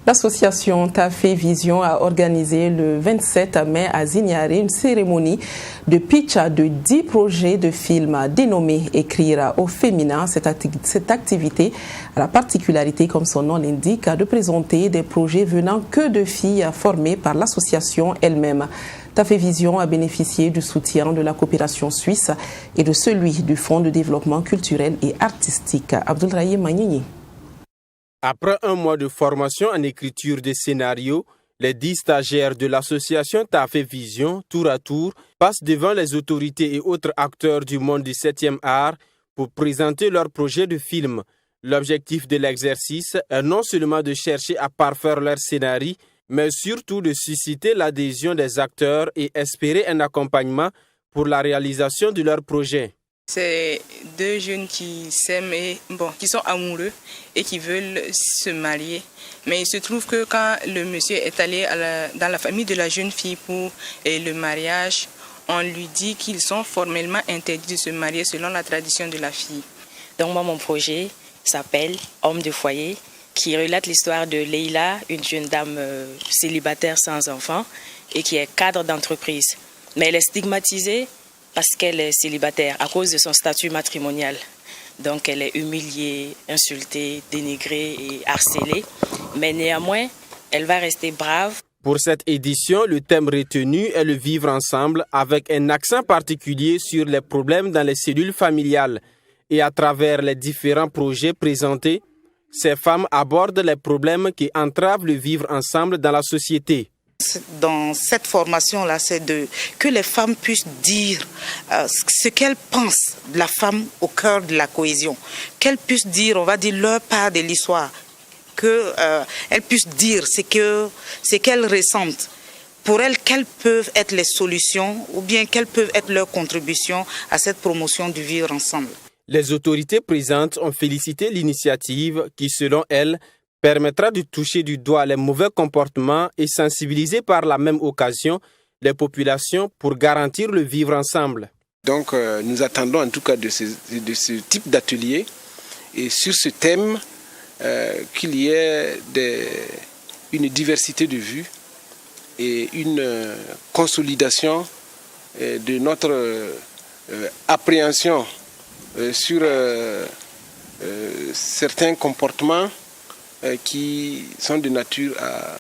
L'association Tafé Vision a organisé le 27 mai à Zignaré une cérémonie de pitch de 10 projets de films dénommés Écrire au féminin. Cette activité a la particularité, comme son nom l'indique, de présenter des projets venant que de filles formées par l'association elle-même. Tafé Vision a bénéficié du soutien de la coopération suisse et de celui du Fonds de développement culturel et artistique. Abdoulrahim Magnini. Après un mois de formation en écriture de scénarios, les 10 stagiaires de l'association Tafé Vision, tour à tour, passent devant les autorités et autres acteurs du monde du 7e art pour présenter leur projet de film. L'objectif de l'exercice est non seulement de chercher à parfaire leur scénario, mais surtout de susciter l'adhésion des acteurs et espérer un accompagnement pour la réalisation de leur projet. C'est deux jeunes qui s'aiment qui sont amoureux et qui veulent se marier. Mais il se trouve que quand le monsieur est allé dans la famille de la jeune fille pour le mariage, on lui dit qu'ils sont formellement interdits de se marier selon la tradition de la fille. Donc moi, mon projet s'appelle Homme de foyer, qui relate l'histoire de Leila, une jeune dame célibataire sans enfant et qui est cadre d'entreprise. Mais elle est stigmatisée parce qu'elle est célibataire à cause de son statut matrimonial. Donc elle est humiliée, insultée, dénigrée et harcelée. Mais néanmoins, elle va rester brave. Pour cette édition, le thème retenu est le vivre ensemble avec un accent particulier sur les problèmes dans les cellules familiales. Et à travers les différents projets présentés, ces femmes abordent les problèmes qui entravent le vivre ensemble dans la société. Dans cette formation-là, c'est que les femmes puissent dire ce qu'elles pensent de la femme au cœur de la cohésion. Qu'elles puissent dire, on va dire, leur part de l'histoire. Qu'elles puissent dire ce qu'elles ressentent. Pour elles, quelles peuvent être les solutions ou bien quelles peuvent être leurs contributions à cette promotion du vivre ensemble. Les autorités présentes ont félicité l'initiative qui, selon elles, permettra de toucher du doigt les mauvais comportements et sensibiliser par la même occasion les populations pour garantir le vivre ensemble. Donc nous attendons en tout cas de ce type d'atelier et sur ce thème qu'il y ait une diversité de vues et une consolidation de notre appréhension sur certains comportements qui sont de nature